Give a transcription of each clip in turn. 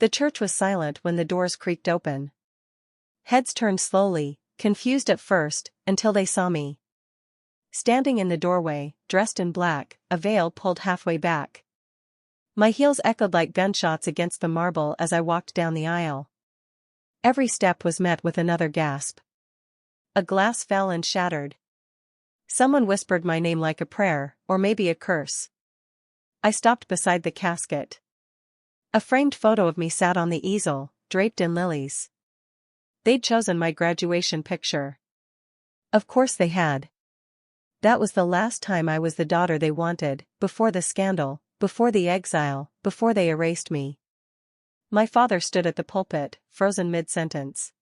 The church was silent when the doors creaked open. Heads turned slowly, confused at first, until they saw me. Standing in the doorway, dressed in black, a veil pulled halfway back. My heels echoed like gunshots against the marble as I walked down the aisle. Every step was met with another gasp. A glass fell and shattered. Someone whispered my name like a prayer, or maybe a curse. I stopped beside the casket. A framed photo of me sat on the easel, draped in lilies. They'd chosen my graduation picture. Of course they had. That was the last time I was the daughter they wanted, before the scandal, before the exile, before they erased me. My father stood at the pulpit, frozen mid-sentence.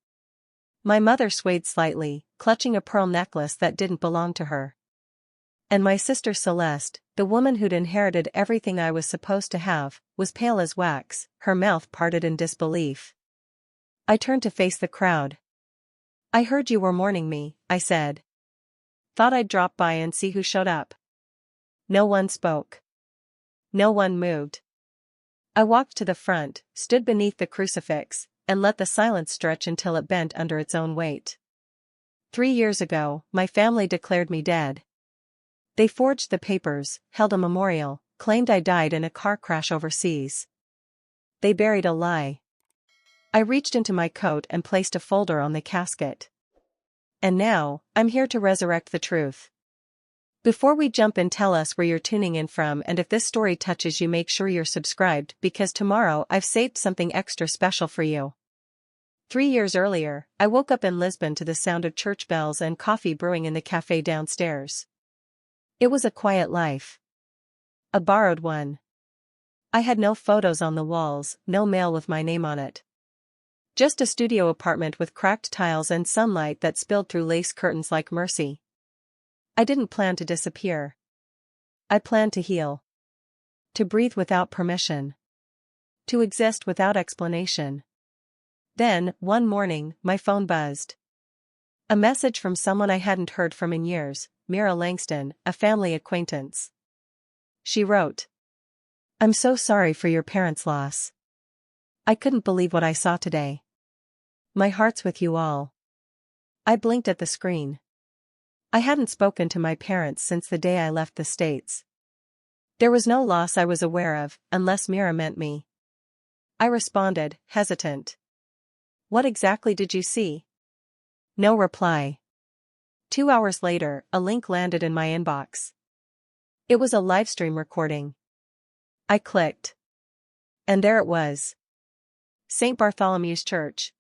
My mother swayed slightly, clutching a pearl necklace that didn't belong to her. And my sister Celeste, the woman who'd inherited everything I was supposed to have, was pale as wax, her mouth parted in disbelief. I turned to face the crowd. "I heard you were mourning me," I said. "Thought I'd drop by and see who showed up." No one spoke. No one moved. I walked to the front, stood beneath the crucifix, and let the silence stretch until it bent under its own weight. 3 years ago, my family declared me dead. They forged the papers, held a memorial, claimed I died in a car crash overseas. They buried a lie. I reached into my coat and placed a folder on the casket. And now, I'm here to resurrect the truth. Before we jump in, tell us where you're tuning in from, and if this story touches you, make sure you're subscribed, because tomorrow I've saved something extra special for you. 3 years earlier, I woke up in Lisbon to the sound of church bells and coffee brewing in the cafe downstairs. It was a quiet life. A borrowed one. I had no photos on the walls, no mail with my name on it. Just a studio apartment with cracked tiles and sunlight that spilled through lace curtains like mercy. I didn't plan to disappear. I planned to heal. To breathe without permission. To exist without explanation. Then, one morning, my phone buzzed. A message from someone I hadn't heard from in years, Mira Langston, a family acquaintance. She wrote, "I'm so sorry for your parents' loss. I couldn't believe what I saw today. My heart's with you all." I blinked at the screen. I hadn't spoken to my parents since the day I left the States. There was no loss I was aware of, unless Mira meant me. I responded, hesitant. "What exactly did you see?" No reply. 2 hours later, a link landed in my inbox. It was a livestream recording. I clicked. And there it was. St. Bartholomew's Church.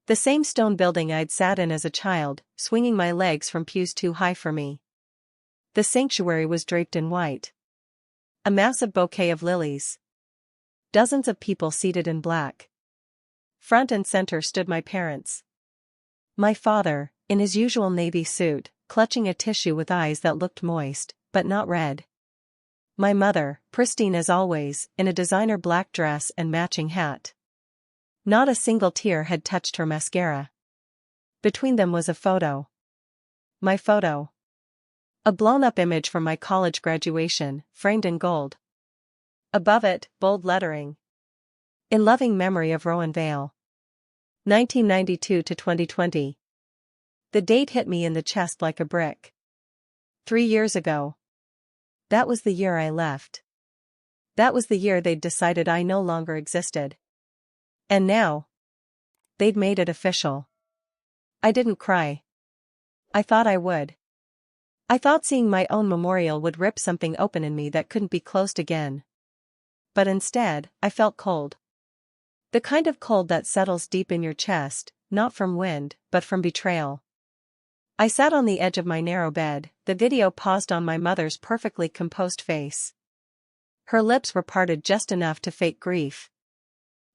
The same stone building I'd sat in as a child, swinging my legs from pews too high for me. The sanctuary was draped in white. A massive bouquet of lilies. Dozens of people seated in black. Front and center stood my parents. My father, in his usual navy suit, clutching a tissue with eyes that looked moist, but not red. My mother, pristine as always, in a designer black dress and matching hat. Not a single tear had touched her mascara. Between them was a photo. My photo. A blown-up image from my college graduation, framed in gold. Above it, bold lettering. "In loving memory of Rowan Vale. 1992 to 2020. The date hit me in the chest like a brick. 3 years ago. That was the year I left. That was the year they'd decided I no longer existed. And now, they'd made it official. I didn't cry. I thought I would. I thought seeing my own memorial would rip something open in me that couldn't be closed again. But instead, I felt cold. The kind of cold that settles deep in your chest, not from wind, but from betrayal. I sat on the edge of my narrow bed, the video paused on my mother's perfectly composed face. Her lips were parted just enough to fake grief.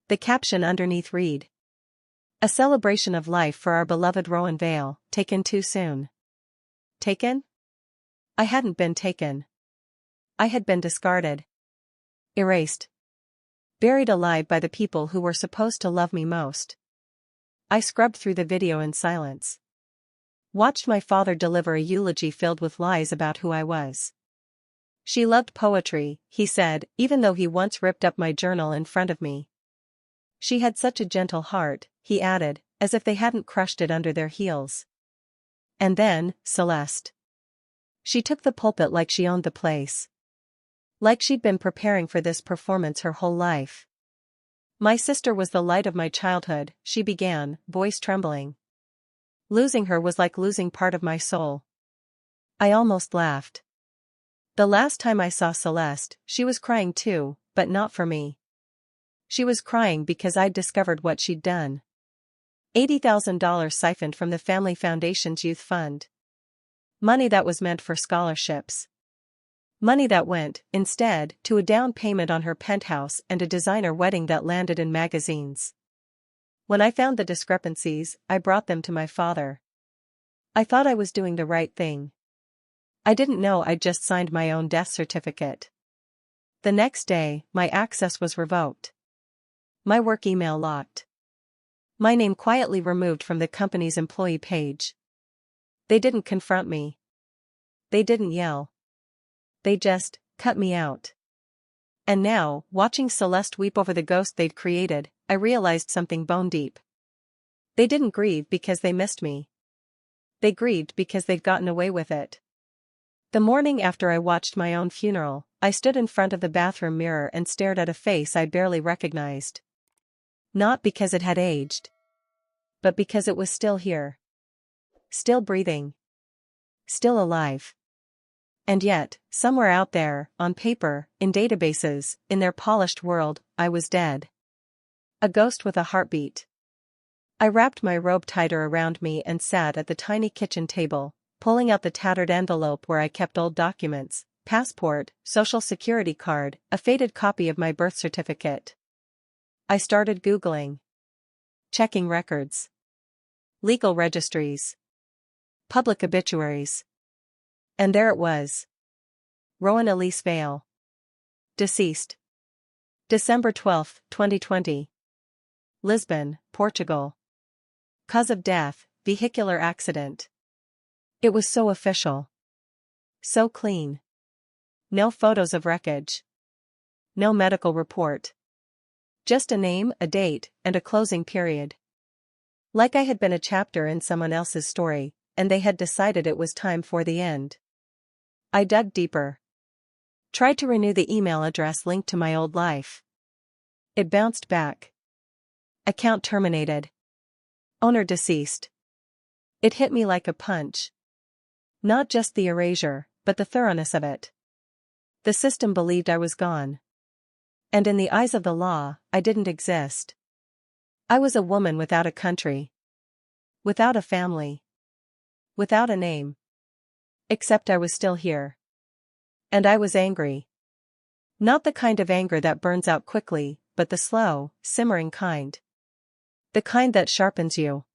The caption underneath read, "A celebration of life for our beloved Rowan Vale, taken too soon." Taken? I hadn't been taken. I had been discarded. Erased. Buried alive by the people who were supposed to love me most. I scrubbed through the video in silence. Watched my father deliver a eulogy filled with lies about who I was. "She loved poetry," he said, even though he once ripped up my journal in front of me. She had such a gentle heart, he added, as if they hadn't crushed it under their heels. And then, Celeste. She took the pulpit like she owned the place. Like she'd been preparing for this performance her whole life. My sister was the light of my childhood, she began, voice trembling. Losing her was like losing part of my soul. I almost laughed. The last time I saw Celeste, she was crying too, but not for me. She was crying because I'd discovered what she'd done. $80,000 siphoned from the family foundation's youth fund. Money that was meant for scholarships. Money that went, instead, to a down payment on her penthouse and a designer wedding that landed in magazines. When I found the discrepancies, I brought them to my father. I thought I was doing the right thing. I didn't know I'd just signed my own death certificate. The next day, my access was revoked. My work email locked. My name quietly removed from the company's employee page. They didn't confront me. They didn't yell. They just cut me out. And now, watching Celeste weep over the ghost they'd created, I realized something bone deep. They didn't grieve because they missed me. They grieved because they'd gotten away with it. The morning after I watched my own funeral, I stood in front of the bathroom mirror and stared at a face I barely recognized. Not because it had aged. But because it was still here. Still breathing. Still alive. And yet, somewhere out there, on paper, in databases, in their polished world, I was dead. A ghost with a heartbeat. I wrapped my robe tighter around me and sat at the tiny kitchen table, pulling out the tattered envelope where I kept old documents, passport, social security card, a faded copy of my birth certificate. I started Googling. Checking records. Legal registries. Public obituaries. And there it was. Rowan Vale. Deceased. December 12, 2020. Lisbon, Portugal. Cause of death, vehicular accident. It was so official. So clean. No photos of wreckage. No medical report. Just a name, a date, and a closing period. Like I had been a chapter in someone else's story, and they had decided it was time for the end. I dug deeper. Tried to renew the email address linked to my old life. It bounced back. Account terminated. Owner deceased. It hit me like a punch. Not just the erasure, but the thoroughness of it. The system believed I was gone. And in the eyes of the law, I didn't exist. I was a woman without a country. Without a family. Without a name. Except I was still here. And I was angry. Not the kind of anger that burns out quickly, but the slow, simmering kind. The kind that sharpens you.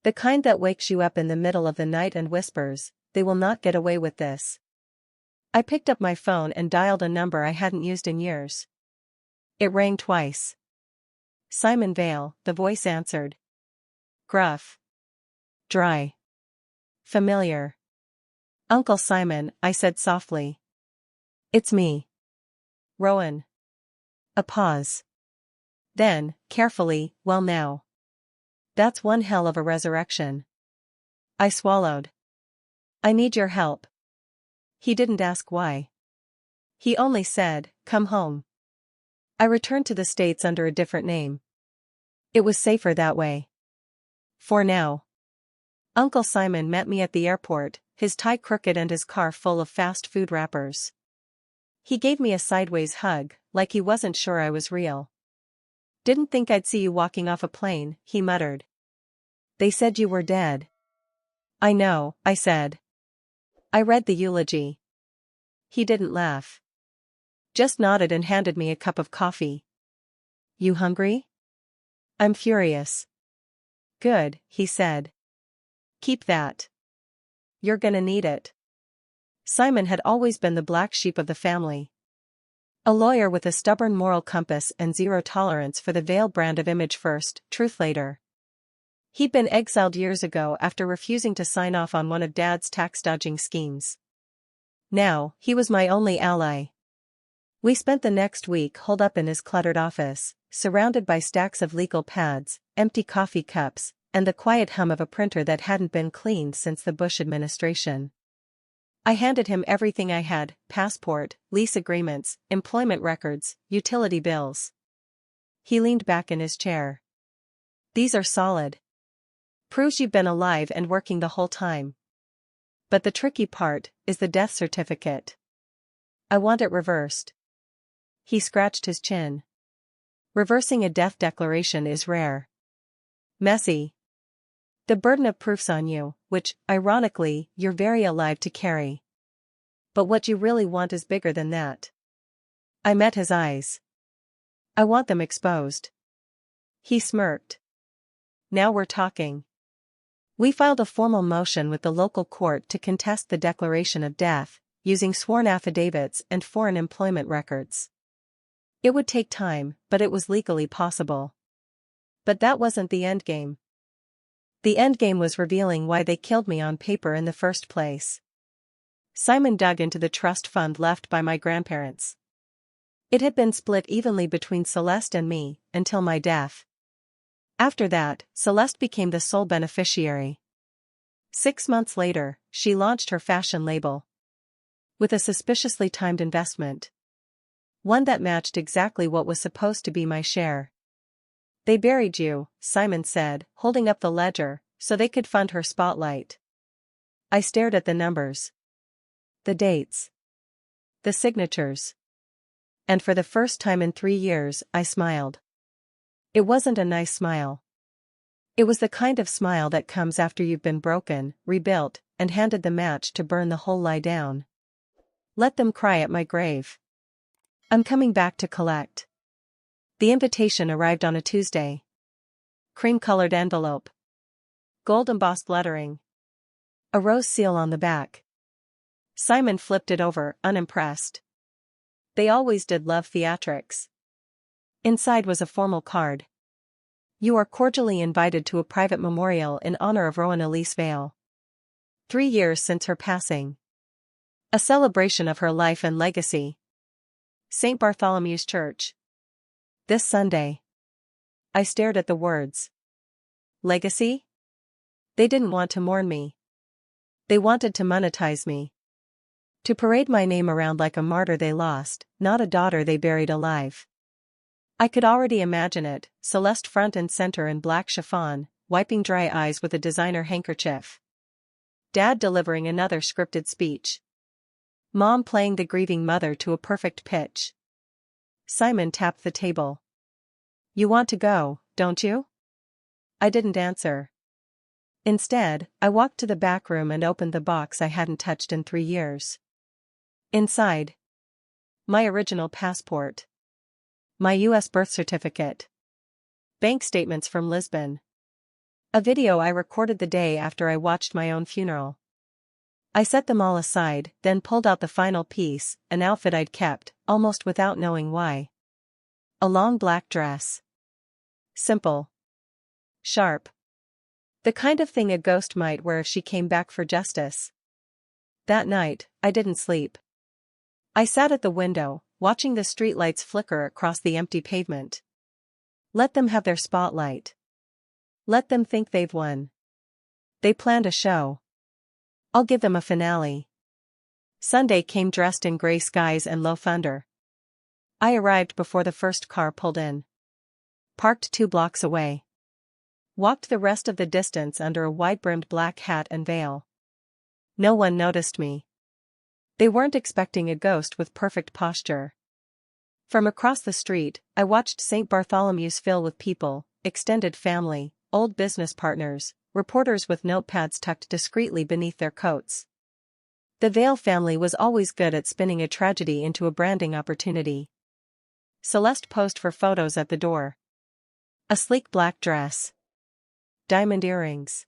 The kind that wakes you up in the middle of the night and whispers, "They will not get away with this." I picked up my phone and dialed a number I hadn't used in years. It rang twice. Simon Vale, the voice answered. Gruff. Dry. Familiar. Uncle Simon, I said softly. It's me. Rowan. A pause. Then, carefully, well now. That's one hell of a resurrection. I swallowed. I need your help. He didn't ask why. He only said, come home. I returned to the States under a different name. It was safer that way. For now. Uncle Simon met me at the airport, his tie crooked and his car full of fast food wrappers. He gave me a sideways hug, like he wasn't sure I was real. Didn't think I'd see you walking off a plane, he muttered. They said you were dead. I know, I said. I read the eulogy. He didn't laugh. Just nodded and handed me a cup of coffee. You hungry? I'm furious. Good, he said. Keep that. You're gonna need it. Simon had always been the black sheep of the family. A lawyer with a stubborn moral compass and zero tolerance for the Vale brand of image first, truth later. He'd been exiled years ago after refusing to sign off on one of Dad's tax-dodging schemes. Now, he was my only ally. We spent the next week holed up in his cluttered office, surrounded by stacks of legal pads, empty coffee cups, and the quiet hum of a printer that hadn't been cleaned since the Bush administration. I handed him everything I had: passport, lease agreements, employment records, utility bills. He leaned back in his chair. "These are solid. Proves you've been alive and working the whole time. But the tricky part is the death certificate. I want it reversed." He scratched his chin. "Reversing a death declaration is rare. Messy. The burden of proof's on you, which, ironically, you're very alive to carry. But what you really want is bigger than that." I met his eyes. "I want them exposed." He smirked. "Now we're talking." We filed a formal motion with the local court to contest the declaration of death, using sworn affidavits and foreign employment records. It would take time, but it was legally possible. But that wasn't the endgame. The endgame was revealing why they killed me on paper in the first place. Simon dug into the trust fund left by my grandparents. It had been split evenly between Celeste and me, until my death. After that, Celeste became the sole beneficiary. 6 months later, she launched her fashion label. With a suspiciously timed investment. One that matched exactly what was supposed to be my share. "They buried you," Simon said, holding up the ledger, "so they could fund her spotlight." I stared at the numbers. The dates. The signatures. And for the first time in 3 years, I smiled. It wasn't a nice smile. It was the kind of smile that comes after you've been broken, rebuilt, and handed the match to burn the whole lie down. Let them cry at my grave. I'm coming back to collect. The invitation arrived on a Tuesday. Cream-colored envelope. Gold-embossed lettering. A rose seal on the back. Simon flipped it over, unimpressed. They always did love theatrics. Inside was a formal card. "You are cordially invited to a private memorial in honor of Rowan Vale. 3 years since her passing. A celebration of her life and legacy. St. Bartholomew's Church. This Sunday." I stared at the words. Legacy? They didn't want to mourn me. They wanted to monetize me. To parade my name around like a martyr they lost, not a daughter they buried alive. I could already imagine it, Celeste front and center in black chiffon, wiping dry eyes with a designer handkerchief. Dad delivering another scripted speech. Mom playing the grieving mother to a perfect pitch. Simon tapped the table. "You want to go, don't you?" I didn't answer. Instead, I walked to the back room and opened the box I hadn't touched in 3 years. Inside. My original passport. My U.S. birth certificate. Bank statements from Lisbon. A video I recorded the day after I watched my own funeral. I set them all aside, then pulled out the final piece, an outfit I'd kept, almost without knowing why. A long black dress. Simple. Sharp. The kind of thing a ghost might wear if she came back for justice. That night, I didn't sleep. I sat at the window, watching the streetlights flicker across the empty pavement. Let them have their spotlight. Let them think they've won. They planned a show. I'll give them a finale. Sunday came dressed in gray skies and low thunder. I arrived before the first car pulled in. Parked 2 blocks away. Walked the rest of the distance under a wide-brimmed black hat and veil. No one noticed me. They weren't expecting a ghost with perfect posture. From across the street, I watched St. Bartholomew's fill with people, extended family, old business partners, reporters with notepads tucked discreetly beneath their coats. The Vale family was always good at spinning a tragedy into a branding opportunity. Celeste posed for photos at the door. A sleek black dress. Diamond earrings.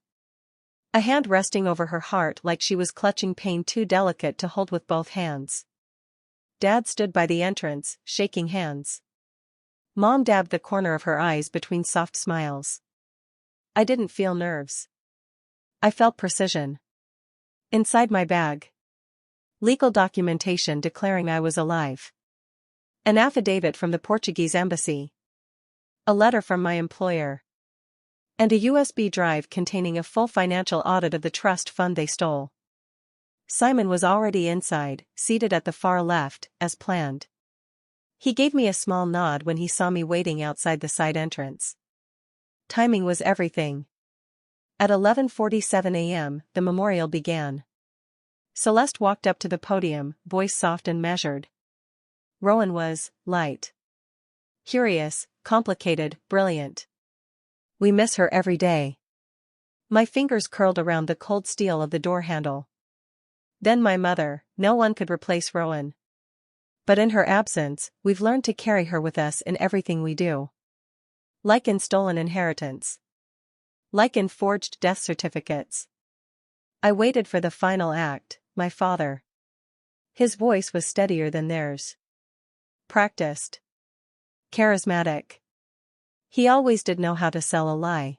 A hand resting over her heart like she was clutching pain too delicate to hold with both hands. Dad stood by the entrance, shaking hands. Mom dabbed the corner of her eyes between soft smiles. I didn't feel nerves. I felt precision. Inside my bag. Legal documentation declaring I was alive. An affidavit from the Portuguese embassy. A letter from my employer. And a USB drive containing a full financial audit of the trust fund they stole. Simon was already inside, seated at the far left, as planned. He gave me a small nod when he saw me waiting outside the side entrance. Timing was everything. At 11:47 a.m., the memorial began. Celeste walked up to the podium, voice soft and measured. Rowan was light. Curious, complicated, brilliant. We miss her every day. My fingers curled around the cold steel of the door handle. Then my mother. No one could replace Rowan. But in her absence, we've learned to carry her with us in everything we do. Like in stolen inheritance. Like in forged death certificates. I waited for the final act, my father. His voice was steadier than theirs. Practiced. Charismatic. He always did know how to sell a lie.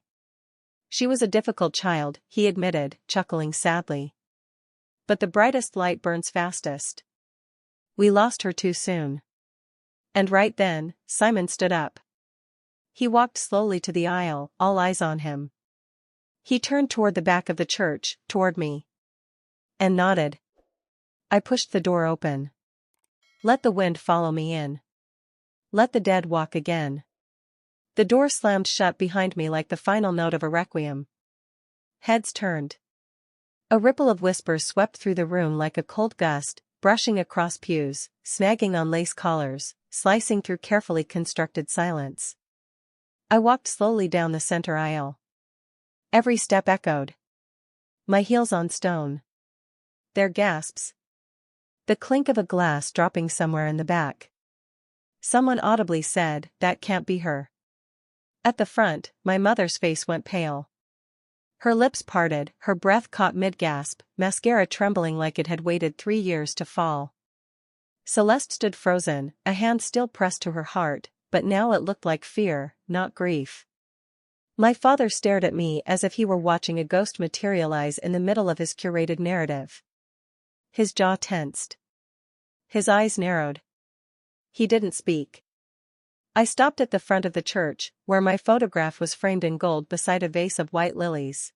She was a difficult child, he admitted, chuckling sadly. But the brightest light burns fastest. We lost her too soon. And right then, Simon stood up. He walked slowly to the aisle, all eyes on him. He turned toward the back of the church, toward me. And nodded. I pushed the door open. Let the wind follow me in. Let the dead walk again. The door slammed shut behind me like the final note of a requiem. Heads turned. A ripple of whispers swept through the room like a cold gust, brushing across pews, snagging on lace collars, slicing through carefully constructed silence. I walked slowly down the center aisle. Every step echoed. My heels on stone. Their gasps. The clink of a glass dropping somewhere in the back. Someone audibly said, "That can't be her." At the front, my mother's face went pale. Her lips parted, her breath caught mid-gasp, mascara trembling like it had waited 3 years to fall. Celeste stood frozen, a hand still pressed to her heart, but now it looked like fear, not grief. My father stared at me as if he were watching a ghost materialize in the middle of his curated narrative. His jaw tensed. His eyes narrowed. He didn't speak. I stopped at the front of the church, where my photograph was framed in gold beside a vase of white lilies.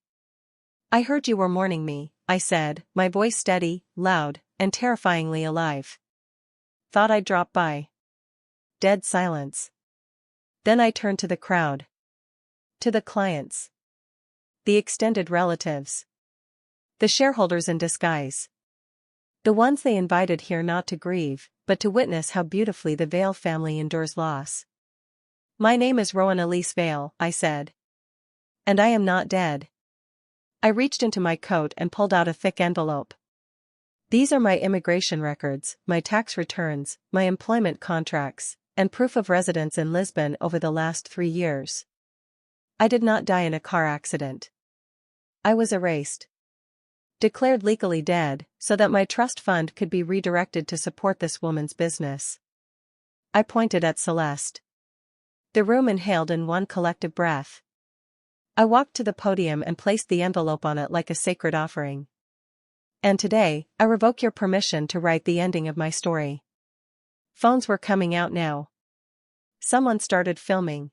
I heard you were mourning me, I said, my voice steady, loud, and terrifyingly alive. Thought I'd drop by. Dead silence. Then I turned to the crowd. To the clients. The extended relatives. The shareholders in disguise. The ones they invited here not to grieve, but to witness how beautifully the Vale family endures loss. My name is Rowan Vale, I said. And I am not dead. I reached into my coat and pulled out a thick envelope. These are my immigration records, my tax returns, my employment contracts, and proof of residence in Lisbon over the last 3 years. I did not die in a car accident. I was erased. Declared legally dead, so that my trust fund could be redirected to support this woman's business. I pointed at Celeste. The room inhaled in one collective breath. I walked to the podium and placed the envelope on it like a sacred offering. And today, I revoke your permission to write the ending of my story. Phones were coming out now. Someone started filming.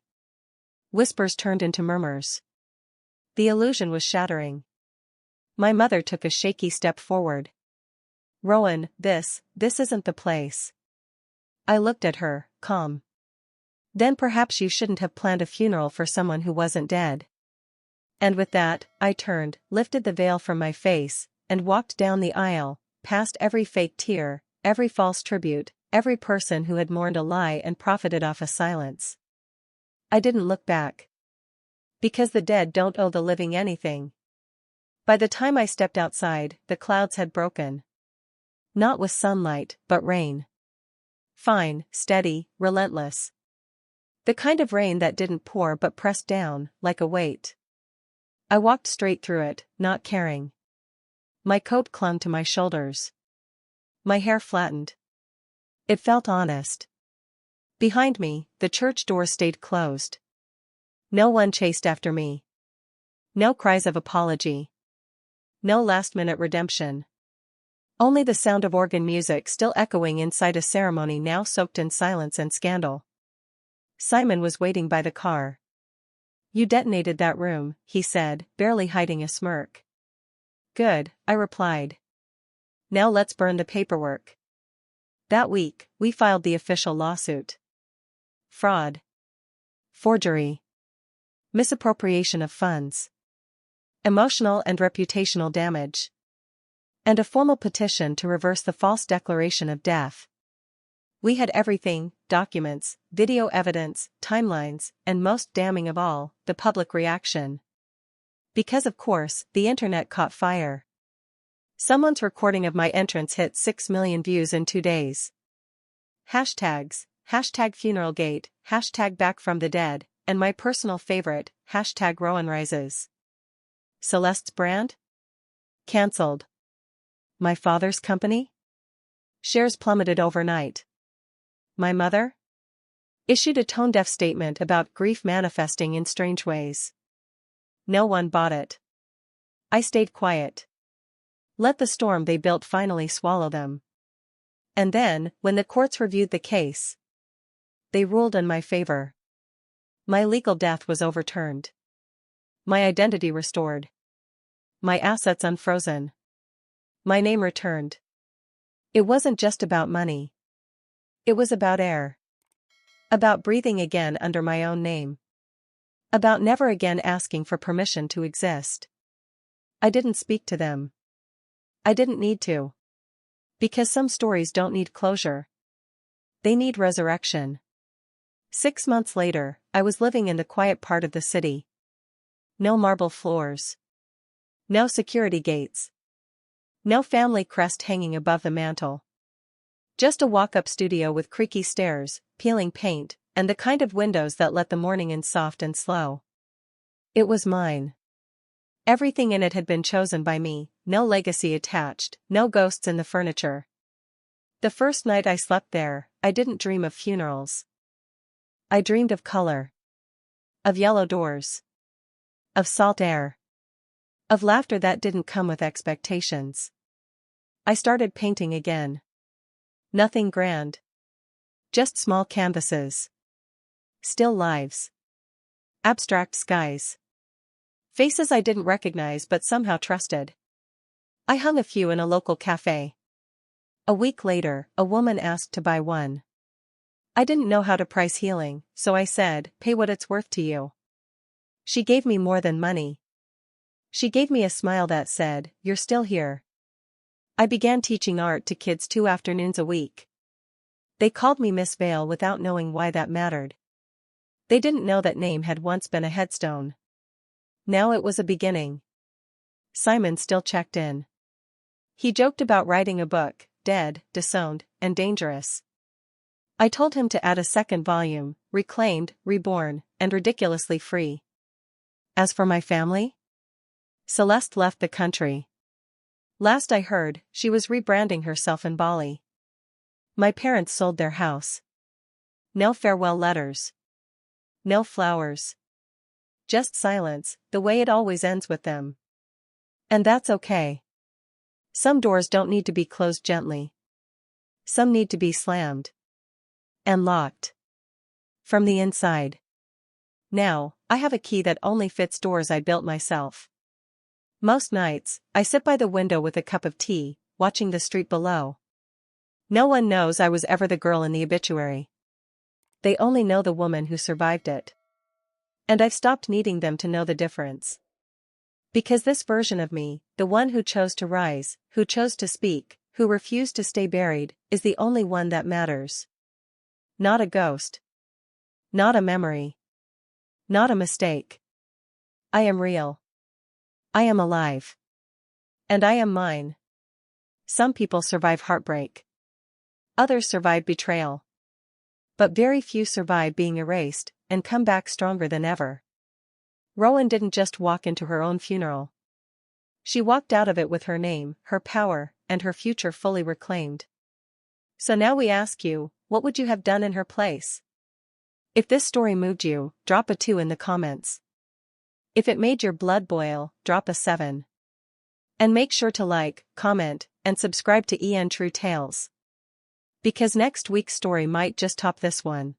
Whispers turned into murmurs. The illusion was shattering. My mother took a shaky step forward. Rowan, this isn't the place. I looked at her, calm. Then perhaps you shouldn't have planned a funeral for someone who wasn't dead. And with that, I turned, lifted the veil from my face, and walked down the aisle, past every fake tear, every false tribute, every person who had mourned a lie and profited off a silence. I didn't look back. Because the dead don't owe the living anything. By the time I stepped outside, the clouds had broken. Not with sunlight, but rain. Fine, steady, relentless. The kind of rain that didn't pour but pressed down, like a weight. I walked straight through it, not caring. My coat clung to my shoulders. My hair flattened. It felt honest. Behind me, the church door stayed closed. No one chased after me. No cries of apology. No last-minute redemption. Only the sound of organ music still echoing inside a ceremony now soaked in silence and scandal. Simon was waiting by the car. "You detonated that room," he said, barely hiding a smirk. "Good," I replied. "Now let's burn the paperwork." That week, we filed the official lawsuit. Fraud, forgery, misappropriation of funds, emotional and reputational damage, and a formal petition to reverse the false declaration of death. We had everything: documents, video evidence, timelines, and most damning of all, the public reaction. Because of course, the internet caught fire. Someone's recording of my entrance hit 6 million views in 2 days. Hashtags, #funeralgate, #back from the dead, and my personal favorite, #Rowan rises. Celeste's brand? Cancelled. My father's company? Shares plummeted overnight. My mother? Issued a tone-deaf statement about grief manifesting in strange ways. No one bought it. I stayed quiet. Let the storm they built finally swallow them. And then, when the courts reviewed the case, they ruled in my favor. My legal death was overturned. My identity restored. My assets unfrozen. My name returned. It wasn't just about money. It was about air. About breathing again under my own name. About never again asking for permission to exist. I didn't speak to them. I didn't need to. Because some stories don't need closure. They need resurrection. 6 months later, I was living in the quiet part of the city. No marble floors. No security gates. No family crest hanging above the mantel. Just a walk-up studio with creaky stairs, peeling paint, and the kind of windows that let the morning in soft and slow. It was mine. Everything in it had been chosen by me, no legacy attached, no ghosts in the furniture. The first night I slept there, I didn't dream of funerals. I dreamed of color. Of yellow doors. Of salt air. Of laughter that didn't come with expectations. I started painting again. Nothing grand. Just small canvases. Still lives. Abstract skies. Faces I didn't recognize but somehow trusted. I hung a few in a local cafe. A week later, a woman asked to buy one. I didn't know how to price healing, so I said, "Pay what it's worth to you." She gave me more than money. She gave me a smile that said, "You're still here." I began teaching art to kids 2 afternoons a week. They called me Miss Vale without knowing why that mattered. They didn't know that name had once been a headstone. Now it was a beginning. Simon still checked in. He joked about writing a book, dead, disowned, and dangerous. I told him to add a second volume, reclaimed, reborn, and ridiculously free. As for my family? Celeste left the country. Last I heard, she was rebranding herself in Bali. My parents sold their house. No farewell letters. No flowers. Just silence, the way it always ends with them. And that's okay. Some doors don't need to be closed gently. Some need to be slammed. And locked. From the inside. Now, I have a key that only fits doors I built myself. Most nights, I sit by the window with a cup of tea, watching the street below. No one knows I was ever the girl in the obituary. They only know the woman who survived it. And I've stopped needing them to know the difference. Because this version of me, the one who chose to rise, who chose to speak, who refused to stay buried, is the only one that matters. Not a ghost. Not a memory. Not a mistake. I am real. I am alive. And I am mine. Some people survive heartbreak. Others survive betrayal. But very few survive being erased, and come back stronger than ever. Rowan didn't just walk into her own funeral. She walked out of it with her name, her power, and her future fully reclaimed. So now we ask you, what would you have done in her place? If this story moved you, drop a 2 in the comments. If it made your blood boil, drop a 7. And make sure to like, comment, and subscribe to EN True Tales. Because next week's story might just top this one.